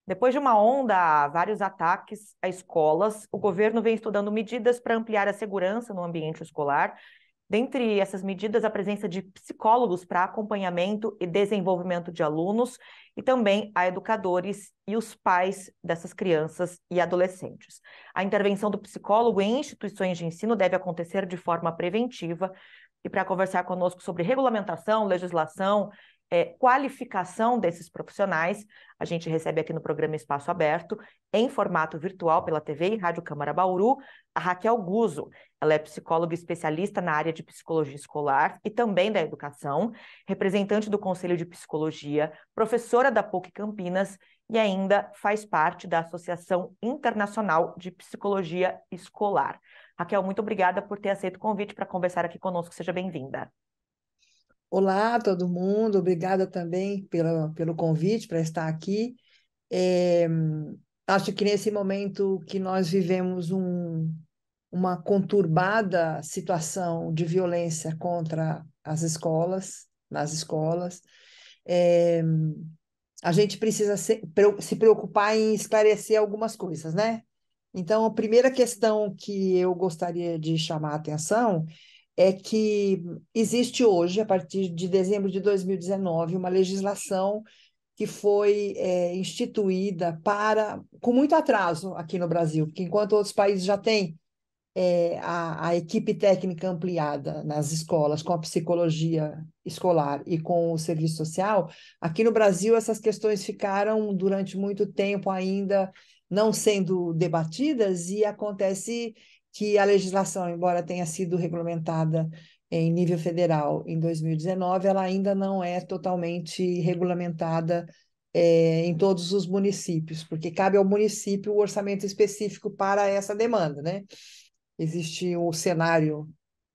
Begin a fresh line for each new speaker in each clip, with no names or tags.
Depois de uma onda, vários ataques a escolas, o governo vem estudando medidas para ampliar a segurança no ambiente escolar. Dentre essas medidas, a presença de psicólogos para acompanhamento e desenvolvimento de alunos, e também a educadores e os pais dessas crianças e adolescentes. A intervenção do psicólogo em instituições de ensino deve acontecer de forma preventiva. E para conversar conosco sobre regulamentação, legislação, qualificação desses profissionais, a gente recebe aqui no programa Espaço Aberto, em formato virtual pela TV e Rádio Câmara Bauru, a Raquel Guzzo. Ela é psicóloga especialista na área de psicologia escolar e também da educação, representante do Conselho de Psicologia, professora da PUC Campinas e ainda faz parte da Associação Internacional de Psicologia Escolar. Raquel, muito obrigada por ter aceito o convite para conversar aqui conosco. Seja bem-vinda.
Olá, todo mundo. Obrigada também pelo convite para estar aqui. É, Acho que nesse momento que nós vivemos uma conturbada situação de violência contra as escolas, nas escolas, é, a gente precisa se preocupar em esclarecer algumas coisas, né? Então, a primeira questão que eu gostaria de chamar a atenção é que existe hoje, a partir de dezembro de 2019, uma legislação que foi instituída com muito atraso aqui no Brasil, porque enquanto outros países já têm a equipe técnica ampliada nas escolas, com a psicologia escolar e com o serviço social, aqui no Brasil essas questões ficaram durante muito tempo ainda não sendo debatidas e acontece que a legislação, embora tenha sido regulamentada em nível federal em 2019, ela ainda não é totalmente regulamentada em todos os municípios, porque cabe ao município o orçamento específico para essa demanda, né? Existe o cenário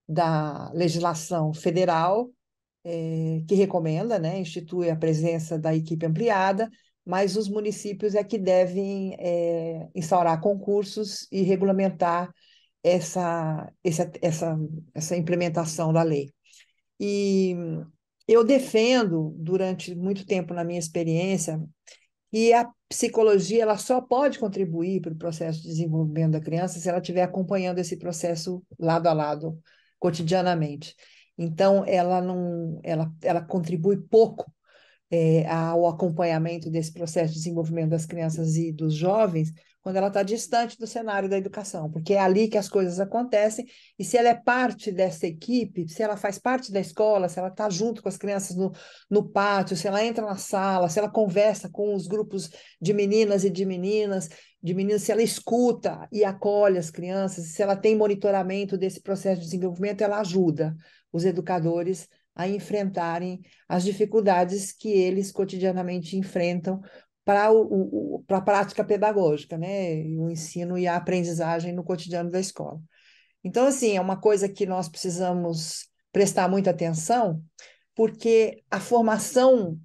da legislação federal, que recomenda, né, institui a presença da equipe ampliada, mas os municípios é que devem instaurar concursos e regulamentar essa implementação da lei. E eu defendo, durante muito tempo na minha experiência, e a psicologia ela só pode contribuir para o processo de desenvolvimento da criança se ela estiver acompanhando esse processo lado a lado, cotidianamente. Então, ela não, ela contribui pouco ao acompanhamento desse processo de desenvolvimento das crianças e dos jovens quando ela está distante do cenário da educação, porque é ali que as coisas acontecem, e se ela é parte dessa equipe, se ela faz parte da escola, se ela está junto com as crianças no pátio, se ela entra na sala, se ela conversa com os grupos de meninas e de meninos, se ela escuta e acolhe as crianças, se ela tem monitoramento desse processo de desenvolvimento, ela ajuda os educadores a enfrentarem as dificuldades que eles cotidianamente enfrentam para a prática pedagógica, né? O ensino e a aprendizagem no cotidiano da escola. Então, assim, é uma coisa que nós precisamos prestar muita atenção, porque a formação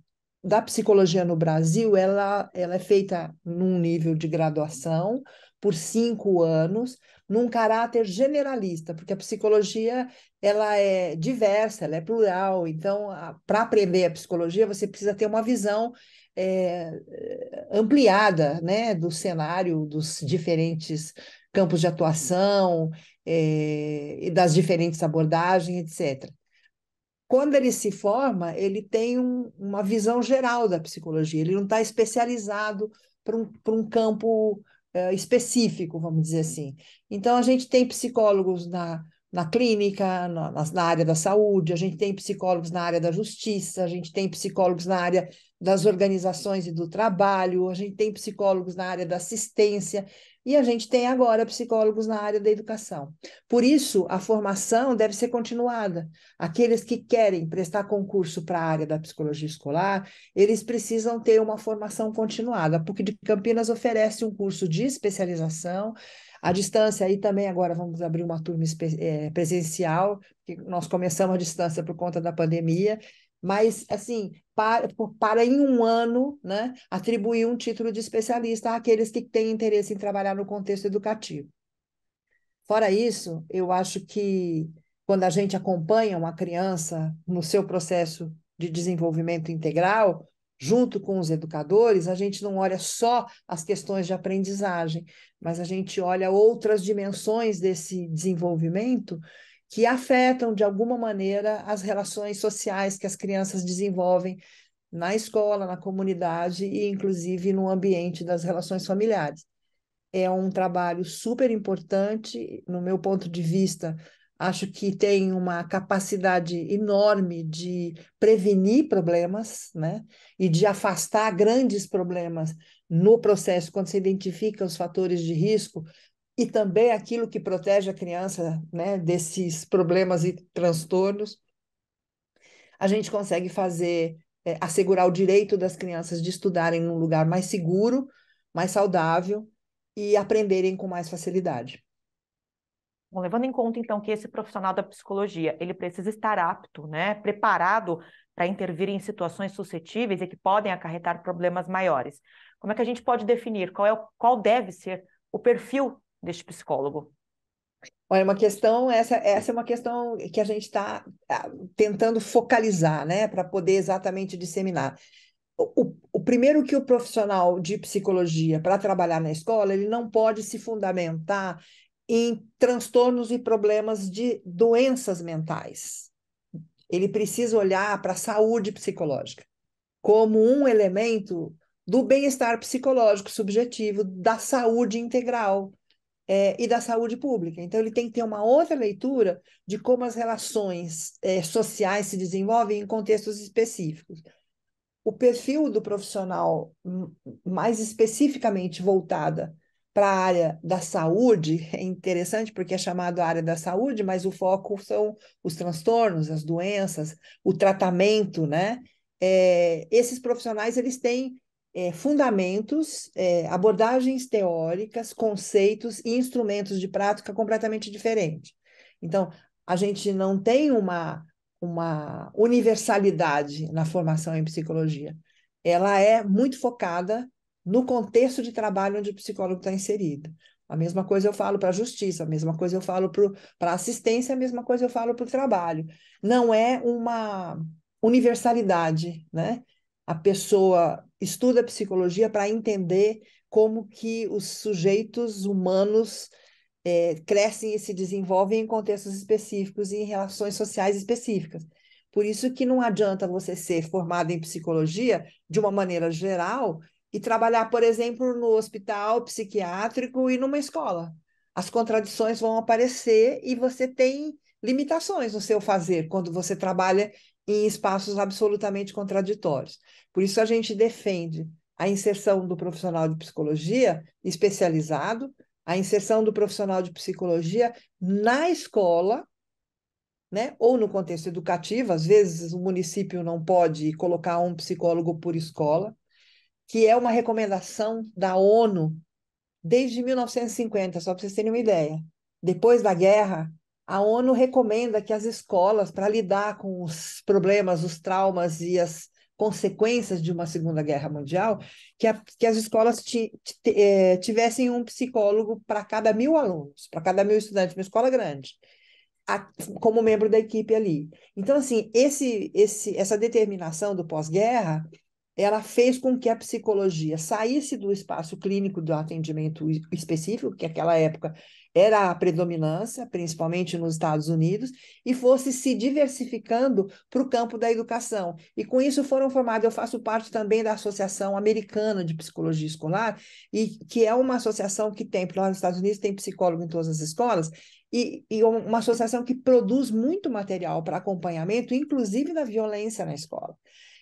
da psicologia no Brasil, ela é feita num nível de graduação por 5 anos, num caráter generalista, porque a psicologia ela é diversa, ela é plural. Então, para aprender a psicologia, você precisa ter uma visão ampliada, né, do cenário dos diferentes campos de atuação, e das diferentes abordagens, etc. Quando ele se forma, ele tem uma visão geral da psicologia, ele não está especializado para um campo específico, vamos dizer assim. Então, a gente tem psicólogos na clínica, na área da saúde, a gente tem psicólogos na área da justiça, a gente tem psicólogos na área das organizações e do trabalho, a gente tem psicólogos na área da assistência, e a gente tem agora psicólogos na área da educação. Por isso, a formação deve ser continuada. Aqueles que querem prestar concurso para a área da psicologia escolar, eles precisam ter uma formação continuada. A PUC de Campinas oferece um curso de especialização, à distância, aí também agora vamos abrir uma turma presencial, que nós começamos à distância por conta da pandemia, mas, assim, para em um ano, né, atribuir um título de especialista àqueles que têm interesse em trabalhar no contexto educativo. Fora isso, eu acho que quando a gente acompanha uma criança no seu processo de desenvolvimento integral, junto com os educadores, a gente não olha só as questões de aprendizagem, mas a gente olha outras dimensões desse desenvolvimento que afetam, de alguma maneira, as relações sociais que as crianças desenvolvem na escola, na comunidade e, inclusive, no ambiente das relações familiares. É um trabalho super importante, no meu ponto de vista, acho que tem uma capacidade enorme de prevenir problemas, né? E de afastar grandes problemas no processo, quando se identifica os fatores de risco, e também aquilo que protege a criança, né, desses problemas e transtornos. A gente consegue fazer, assegurar o direito das crianças de estudarem num lugar mais seguro, mais saudável e aprenderem com mais facilidade.
Bom, levando em conta, então, que esse profissional da psicologia, ele precisa estar apto, né, preparado para intervir em situações suscetíveis e que podem acarretar problemas maiores. Como é que a gente pode definir qual deve ser o perfil deste psicólogo?
Olha, essa é uma questão que a gente está tentando focalizar, né, para poder exatamente disseminar. O primeiro que o profissional de psicologia, para trabalhar na escola, ele não pode se fundamentar em transtornos e problemas de doenças mentais. Ele precisa olhar para a saúde psicológica como um elemento do bem-estar psicológico subjetivo, da saúde integral, e da saúde pública. Então, ele tem que ter uma outra leitura de como as relações sociais se desenvolvem em contextos específicos. O perfil do profissional mais especificamente voltada para a área da saúde é interessante porque é chamado área da saúde, mas o foco são os transtornos, as doenças, o tratamento, né? Esses profissionais eles têm fundamentos, abordagens teóricas, conceitos e instrumentos de prática completamente diferentes. Então, a gente não tem uma universalidade na formação em psicologia. Ela é muito focada no contexto de trabalho onde o psicólogo está inserido. A mesma coisa eu falo para a justiça, a mesma coisa eu falo para a assistência, a mesma coisa eu falo para o trabalho. Não é uma universalidade, né? A pessoa estuda psicologia para entender como que os sujeitos humanos crescem e se desenvolvem em contextos específicos e em relações sociais específicas. Por isso que não adianta você ser formado em psicologia de uma maneira geral e trabalhar, por exemplo, no hospital psiquiátrico e numa escola. As contradições vão aparecer e você tem limitações no seu fazer quando você trabalha em espaços absolutamente contraditórios. Por isso a gente defende a inserção do profissional de psicologia especializado, a inserção do profissional de psicologia na escola, né? Ou no contexto educativo, às vezes o município não pode colocar um psicólogo por escola, que é uma recomendação da ONU desde 1950, só para vocês terem uma ideia. Depois da guerra, a ONU recomenda que as escolas, para lidar com os problemas, os traumas e as consequências de uma Segunda Guerra Mundial, que as escolas tivessem um psicólogo para cada 1.000 alunos, para cada 1.000 estudantes, uma escola grande, como membro da equipe ali. Então, assim, essa determinação do pós-guerra, ela fez com que a psicologia saísse do espaço clínico do atendimento específico, que naquela época era a predominância, principalmente nos Estados Unidos, e fosse se diversificando para o campo da educação. E com isso foram formados, eu faço parte também da Associação Americana de Psicologia Escolar, e que é uma associação que tem, lá nos Estados Unidos, tem psicólogo em todas as escolas, e uma associação que produz muito material para acompanhamento, inclusive da violência na escola.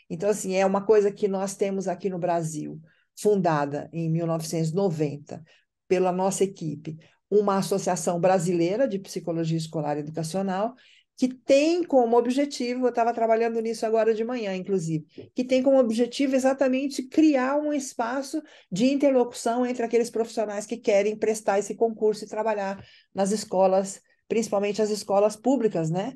Então, assim, é uma coisa que nós temos aqui no Brasil, fundada em 1990, pela nossa equipe, uma associação brasileira de psicologia escolar e educacional, que tem como objetivo, eu estava trabalhando nisso agora de manhã, inclusive, que tem como objetivo exatamente criar um espaço de interlocução entre aqueles profissionais que querem prestar esse concurso e trabalhar nas escolas, principalmente as escolas públicas, né?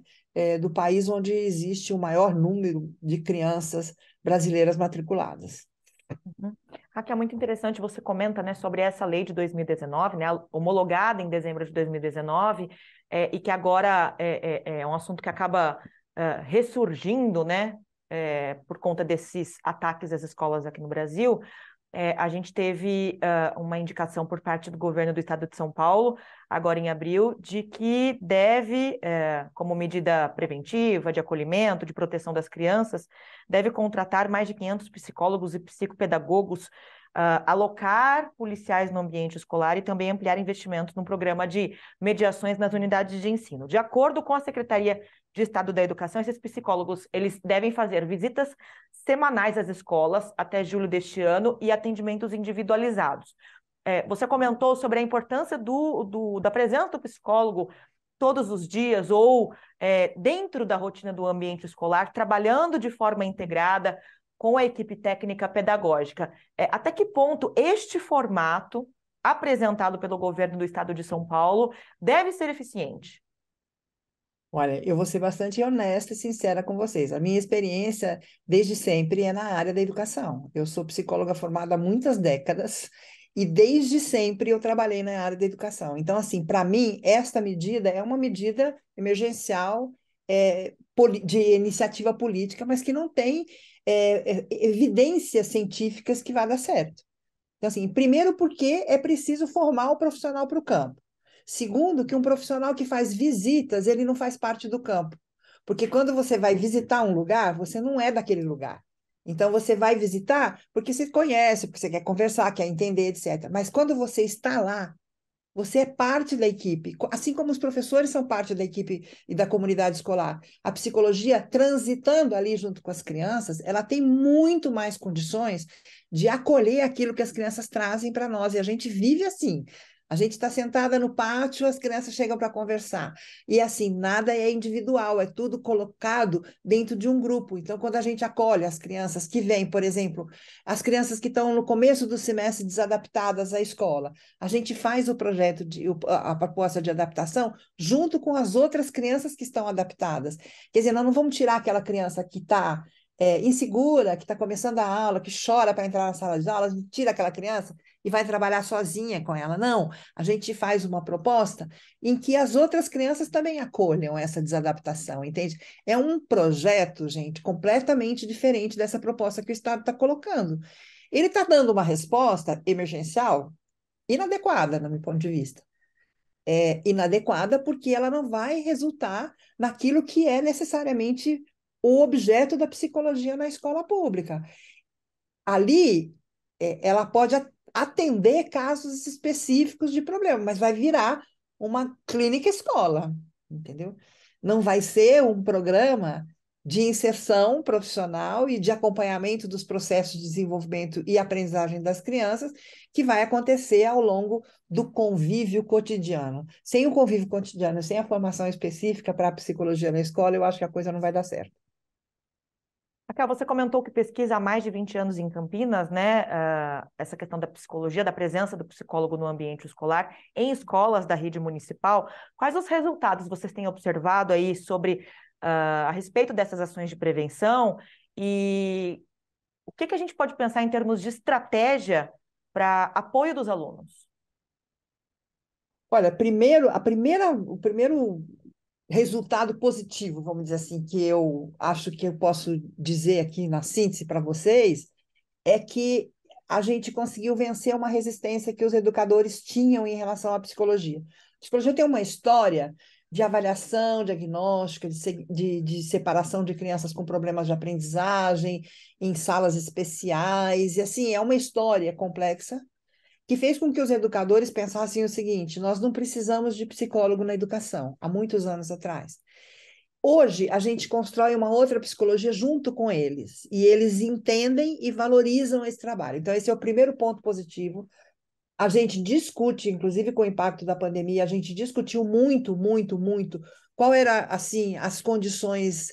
Do país onde existe o maior número de crianças brasileiras matriculadas.
Uhum. Aqui é muito interessante, você comenta, né, sobre essa lei de 2019, né, homologada em dezembro de 2019, e que agora é um assunto que acaba ressurgindo, né, por conta desses ataques às escolas aqui no Brasil, a gente teve uma indicação por parte do governo do estado de São Paulo, agora em abril, de que deve, como medida preventiva, de acolhimento, de proteção das crianças, deve contratar mais de 500 psicólogos e psicopedagogos, alocar policiais no ambiente escolar e também ampliar investimentos no programa de mediações nas unidades de ensino. De acordo com a Secretaria de Estado da Educação, esses psicólogos eles devem fazer visitas semanais às escolas até julho deste ano e atendimentos individualizados. Você comentou sobre a importância da presença do psicólogo todos os dias ou dentro da rotina do ambiente escolar, trabalhando de forma integrada com a equipe técnica pedagógica. Até que ponto este formato apresentado pelo governo do estado de São Paulo deve ser eficiente?
Olha, eu vou ser bastante honesta e sincera com vocês. A minha experiência, desde sempre, é na área da educação. Eu sou psicóloga formada há muitas décadas e, desde sempre, eu trabalhei na área da educação. Então, assim, para mim, esta medida é uma medida emergencial, de iniciativa política, mas que não tem evidências científicas que vá dar certo. Então, assim, primeiro porque é preciso formar o profissional para o campo. Segundo, que um profissional que faz visitas, ele não faz parte do campo. Porque quando você vai visitar um lugar, você não é daquele lugar. Então, você vai visitar porque você conhece, porque você quer conversar, quer entender, etc. Mas quando você está lá, você é parte da equipe, assim como os professores são parte da equipe e da comunidade escolar. A psicologia, transitando ali junto com as crianças, ela tem muito mais condições de acolher aquilo que as crianças trazem para nós. E a gente vive assim. A gente está sentada no pátio, as crianças chegam para conversar. E assim, nada é individual, é tudo colocado dentro de um grupo. Então, quando a gente acolhe as crianças que vêm, por exemplo, as crianças que estão no começo do semestre desadaptadas à escola, a gente faz o projeto, a proposta de adaptação, junto com as outras crianças que estão adaptadas. Quer dizer, nós não vamos tirar aquela criança que está insegura, que está começando a aula, que chora para entrar na sala de aula, a gente tira aquela criança e vai trabalhar sozinha com ela. Não, a gente faz uma proposta em que as outras crianças também acolham essa desadaptação, entende? É um projeto, gente, completamente diferente dessa proposta que o Estado está colocando. Ele está dando uma resposta emergencial inadequada, no meu ponto de vista. Inadequada porque ela não vai resultar naquilo que é necessariamente o objeto da psicologia na escola pública. Ali, ela pode atender casos específicos de problema, mas vai virar uma clínica escola, entendeu? Não vai ser um programa de inserção profissional e de acompanhamento dos processos de desenvolvimento e aprendizagem das crianças que vai acontecer ao longo do convívio cotidiano. Sem o convívio cotidiano, sem a formação específica para a psicologia na escola, eu acho que a coisa não vai dar certo.
Raquel, você comentou que pesquisa há mais de 20 anos em Campinas, né? Essa questão da psicologia, da presença do psicólogo no ambiente escolar, em escolas da rede municipal. Quais os resultados vocês têm observado aí sobre a respeito dessas ações de prevenção e o que a gente pode pensar em termos de estratégia para apoio dos alunos?
Olha, o primeiro resultado positivo, vamos dizer assim, que eu acho que eu posso dizer aqui na síntese para vocês, é que a gente conseguiu vencer uma resistência que os educadores tinham em relação à psicologia. A psicologia tem uma história de avaliação diagnóstica, de separação de crianças com problemas de aprendizagem, em salas especiais, e assim, é uma história complexa que fez com que os educadores pensassem o seguinte: nós não precisamos de psicólogo na educação, há muitos anos atrás. Hoje, a gente constrói uma outra psicologia junto com eles, e eles entendem e valorizam esse trabalho. Então, esse é o primeiro ponto positivo. A gente discute, inclusive com o impacto da pandemia, a gente discutiu muito, muito, muito qual era, assim, as condições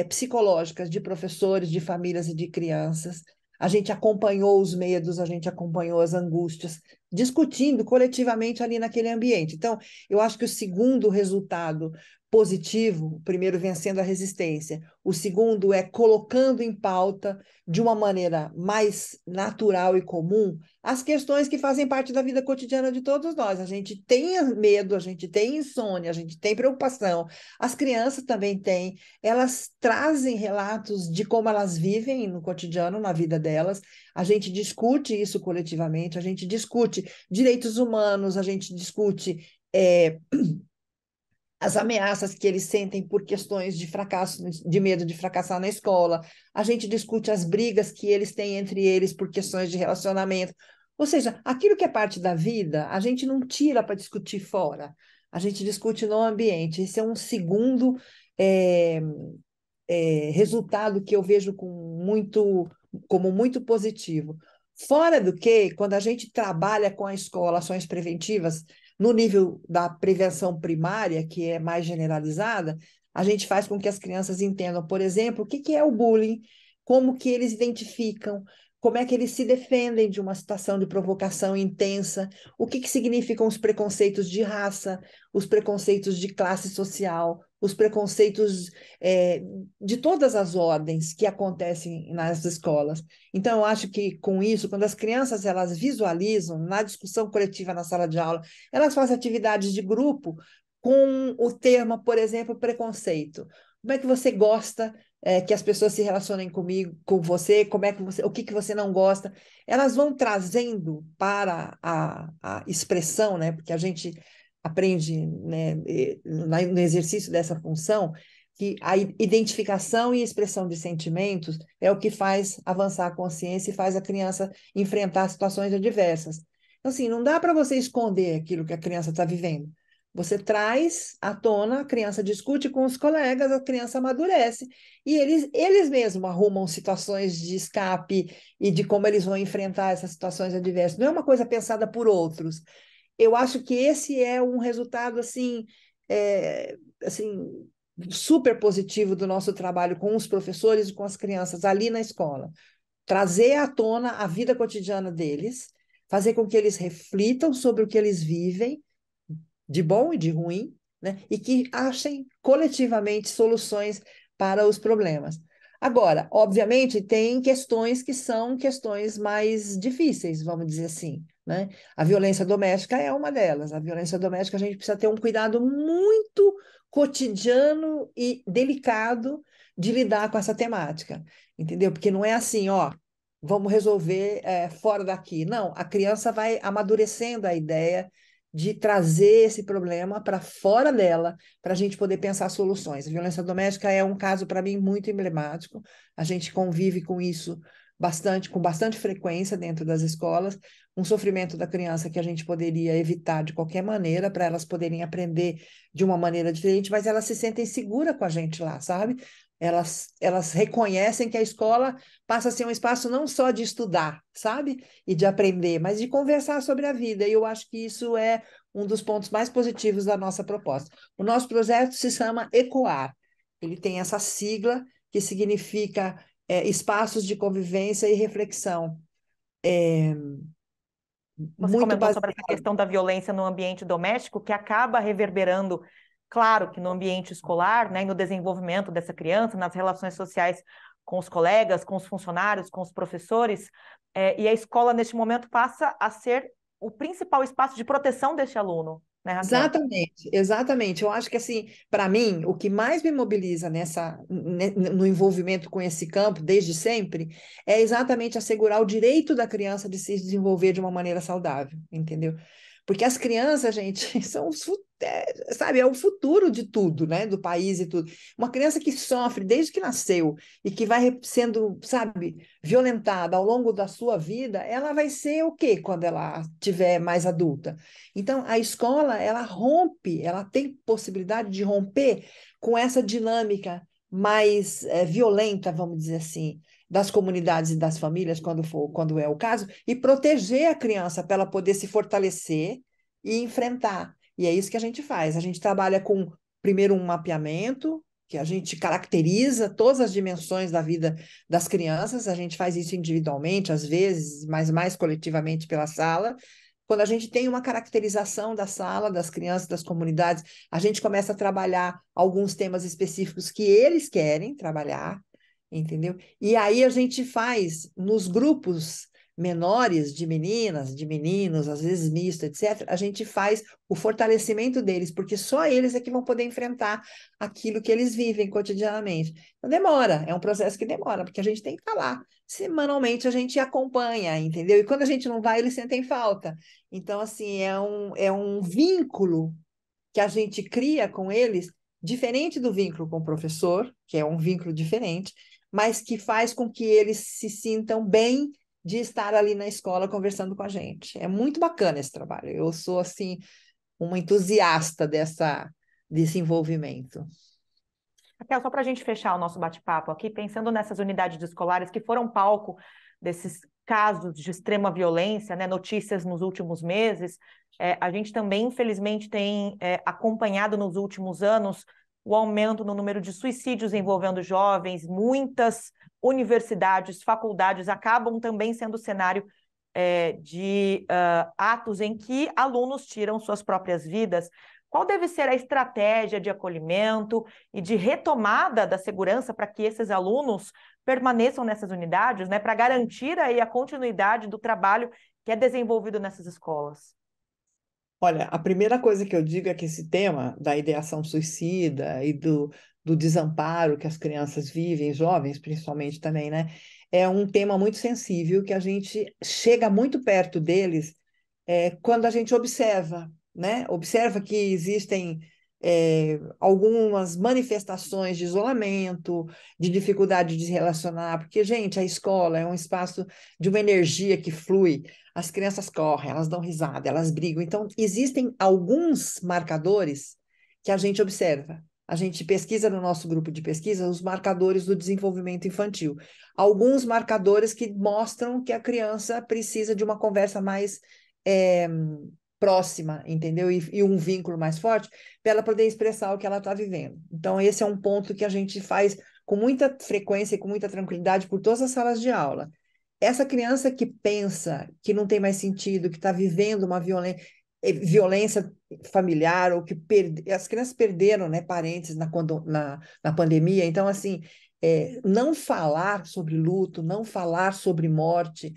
psicológicas de professores, de famílias e de crianças. A gente acompanhou os medos, a gente acompanhou as angústias, discutindo coletivamente ali naquele ambiente. Então, eu acho que o segundo resultado positivo, o primeiro vencendo a resistência, o segundo é colocando em pauta de uma maneira mais natural e comum as questões que fazem parte da vida cotidiana de todos nós. A gente tem medo, a gente tem insônia, a gente tem preocupação, as crianças também têm, elas trazem relatos de como elas vivem no cotidiano, na vida delas, a gente discute isso coletivamente, a gente discute direitos humanos, a gente discute as ameaças que eles sentem por questões de fracasso, de medo de fracassar na escola. A gente discute as brigas que eles têm entre eles por questões de relacionamento. Ou seja, aquilo que é parte da vida, a gente não tira para discutir fora. A gente discute no ambiente. Esse é um segundo é, resultado que eu vejo como muito positivo. Fora do que, quando a gente trabalha com a escola, ações preventivas, no nível da prevenção primária, que é mais generalizada, a gente faz com que as crianças entendam, por exemplo, o que é o bullying, como que eles identificam, como é que eles se defendem de uma situação de provocação intensa, o que significam os preconceitos de raça, os preconceitos de classe social, os preconceitos de todas as ordens que acontecem nas escolas. Então, eu acho que com isso, quando as crianças elas visualizam na discussão coletiva na sala de aula, elas fazem atividades de grupo com o termo, por exemplo, preconceito. Como é que você gosta que as pessoas se relacionem comigo, com você? Como é que o que você não gosta? Elas vão trazendo para a expressão, né? Porque a gente aprende, né, no exercício dessa função, que a identificação e expressão de sentimentos é o que faz avançar a consciência e faz a criança enfrentar situações adversas. Então, assim, não dá para você esconder aquilo que a criança está vivendo. Você traz à tona, a criança discute com os colegas, a criança amadurece, e eles mesmos arrumam situações de escape e de como eles vão enfrentar essas situações adversas. Não é uma coisa pensada por outros. Eu acho que esse é um resultado assim super positivo do nosso trabalho com os professores e com as crianças ali na escola. Trazer à tona a vida cotidiana deles, fazer com que eles reflitam sobre o que eles vivem, de bom e de ruim, né? E que achem coletivamente soluções para os problemas. Agora, obviamente, tem questões que são questões mais difíceis, vamos dizer assim, né? A violência doméstica é uma delas. A violência doméstica a gente precisa ter um cuidado muito cotidiano e delicado de lidar com essa temática, entendeu? Porque não é assim, ó, vamos resolver fora daqui. Não, a criança vai amadurecendo a ideia de trazer esse problema para fora dela, para a gente poder pensar soluções. A violência doméstica é um caso, para mim, muito emblemático. A gente convive com isso com bastante frequência dentro das escolas, um sofrimento da criança que a gente poderia evitar de qualquer maneira, para elas poderem aprender de uma maneira diferente, mas elas se sentem seguras com a gente lá, sabe? Elas reconhecem que a escola passa a ser um espaço não só de estudar, sabe? E de aprender, mas de conversar sobre a vida. E eu acho que isso é um dos pontos mais positivos da nossa proposta. O nosso projeto se chama ECOAR. Ele tem essa sigla que significa espaços de convivência e reflexão.
Você
Muito
comentou sobre essa
baseado.
questão da violência no ambiente doméstico, que acaba reverberando, claro, que no ambiente escolar, né, e no desenvolvimento dessa criança, nas relações sociais com os colegas, com os funcionários, com os professores, e a escola, neste momento, passa a ser o principal espaço de proteção deste aluno, né, Raquel?
Exatamente, exatamente. Eu acho que assim, para mim, o que mais me mobiliza no envolvimento com esse campo desde sempre é exatamente assegurar o direito da criança de se desenvolver de uma maneira saudável, entendeu? Porque as crianças, gente, sabe, é o futuro de tudo, né? Do país e tudo. Uma criança que sofre desde que nasceu e que vai sendo, sabe, violentada ao longo da sua vida, ela vai ser o quê quando ela tiver mais adulta? Então, a escola, ela rompe, ela tem possibilidade de romper com essa dinâmica mais violenta, vamos dizer assim, das comunidades e das famílias, quando é o caso, e proteger a criança para ela poder se fortalecer e enfrentar. E é isso que a gente faz. A gente trabalha com, primeiro, um mapeamento, que a gente caracteriza todas as dimensões da vida das crianças, a gente faz isso individualmente, às vezes, mas mais coletivamente pela sala, quando a gente tem uma caracterização da sala, das crianças, das comunidades, a gente começa a trabalhar alguns temas específicos que eles querem trabalhar, entendeu? E aí a gente faz nos grupos menores de meninas, de meninos, às vezes misto, etc., a gente faz o fortalecimento deles, porque só eles é que vão poder enfrentar aquilo que eles vivem cotidianamente. Então demora, é um processo que demora, porque a gente tem que estar lá. Semanalmente a gente acompanha, entendeu? E quando a gente não vai, eles sentem falta. Então, assim, é um vínculo que a gente cria com eles, diferente do vínculo com o professor, que é um vínculo diferente, mas que faz com que eles se sintam bem de estar ali na escola conversando com a gente. É muito bacana esse trabalho. Eu sou, assim, uma entusiasta desse envolvimento.
Raquel, só para a gente fechar o nosso bate-papo aqui, pensando nessas unidades escolares que foram palco desses casos de extrema violência, né, notícias nos últimos meses, a gente também, infelizmente, tem acompanhado nos últimos anos o aumento no número de suicídios envolvendo jovens. Muitas universidades, faculdades acabam também sendo cenário de atos em que alunos tiram suas próprias vidas. Qual deve ser a estratégia de acolhimento e de retomada da segurança para que esses alunos permaneçam nessas unidades, né, para garantir aí a continuidade do trabalho que é desenvolvido nessas escolas?
Olha, a primeira coisa que eu digo é que esse tema da ideação suicida e do desamparo que as crianças vivem, jovens principalmente também, né? É um tema muito sensível que a gente chega muito perto deles quando a gente observa, né? Observa que existem algumas manifestações de isolamento, de dificuldade de se relacionar, porque, gente, a escola é um espaço de uma energia que flui. As crianças correm, elas dão risada, elas brigam. Então, existem alguns marcadores que a gente observa. A gente pesquisa no nosso grupo de pesquisa os marcadores do desenvolvimento infantil. Alguns marcadores que mostram que a criança precisa de uma conversa mais é, próxima, entendeu? E um vínculo mais forte para ela poder expressar o que ela está vivendo. Então, esse é um ponto que a gente faz com muita frequência e com muita tranquilidade por todas as salas de aula. Essa criança que pensa que não tem mais sentido, que está vivendo uma violência familiar, ou que as crianças perderam, né, parentes na pandemia. Então, assim, não falar sobre luto, não falar sobre morte,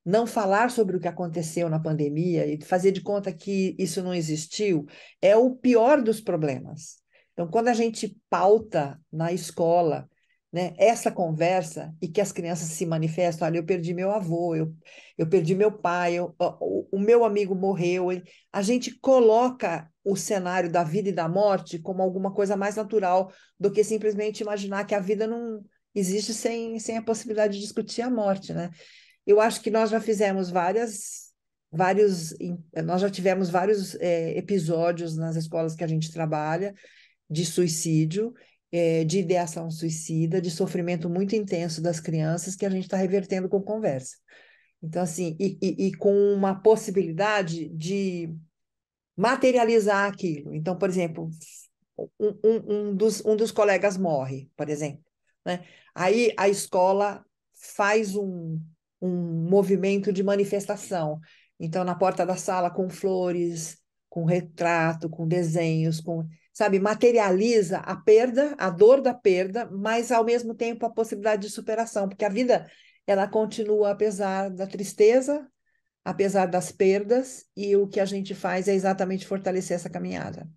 não falar sobre o que aconteceu na pandemia e fazer de conta que isso não existiu é o pior dos problemas. Então, quando a gente pauta na escola, né, essa conversa e que as crianças se manifestam, olha, eu perdi meu avô, eu perdi meu pai, o meu amigo morreu, a gente coloca o cenário da vida e da morte como alguma coisa mais natural do que simplesmente imaginar que a vida não existe sem a possibilidade de discutir a morte, né? Eu acho que nós já fizemos nós já tivemos vários episódios nas escolas que a gente trabalha de suicídio, de ideação suicida, de sofrimento muito intenso das crianças que a gente está revertendo com conversa. Então, assim, e com uma possibilidade de materializar aquilo. Então, por exemplo, um dos colegas morre, por exemplo, né? Aí a escola faz um movimento de manifestação. Então, na porta da sala, com flores, com retrato, com desenhos, sabe, materializa a perda, a dor da perda, mas ao mesmo tempo a possibilidade de superação, porque a vida ela continua apesar da tristeza, apesar das perdas, e o que a gente faz é exatamente fortalecer essa caminhada.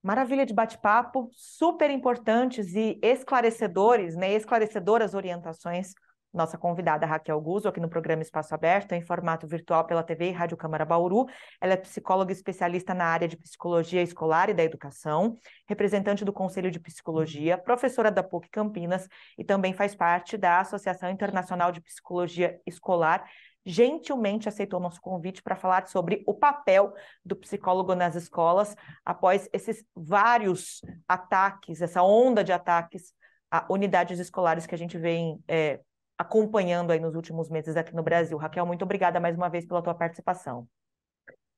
Maravilha de bate-papo, super importantes e esclarecedores, né? Esclarecedoras orientações. Nossa convidada Raquel Guzzo, aqui no programa Espaço Aberto, em formato virtual pela TV e Rádio Câmara Bauru. Ela é psicóloga especialista na área de psicologia escolar e da educação, representante do Conselho de Psicologia, professora da PUC Campinas e também faz parte da Associação Internacional de Psicologia Escolar. Gentilmente aceitou nosso convite para falar sobre o papel do psicólogo nas escolas após esses vários ataques, essa onda de ataques a unidades escolares que a gente vem acompanhando aí nos últimos meses aqui no Brasil. Raquel, muito obrigada mais uma vez pela tua participação.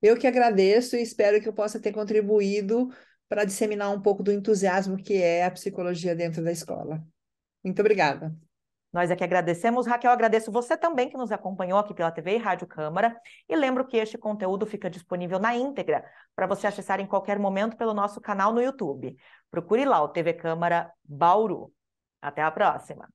Eu que agradeço e espero que eu possa ter contribuído para disseminar um pouco do entusiasmo que é a psicologia dentro da escola. Muito obrigada.
Nós aqui agradecemos. Raquel, agradeço você também que nos acompanhou aqui pela TV e Rádio Câmara. E lembro que este conteúdo fica disponível na íntegra para você acessar em qualquer momento pelo nosso canal no YouTube. Procure lá o TV Câmara Bauru. Até a próxima!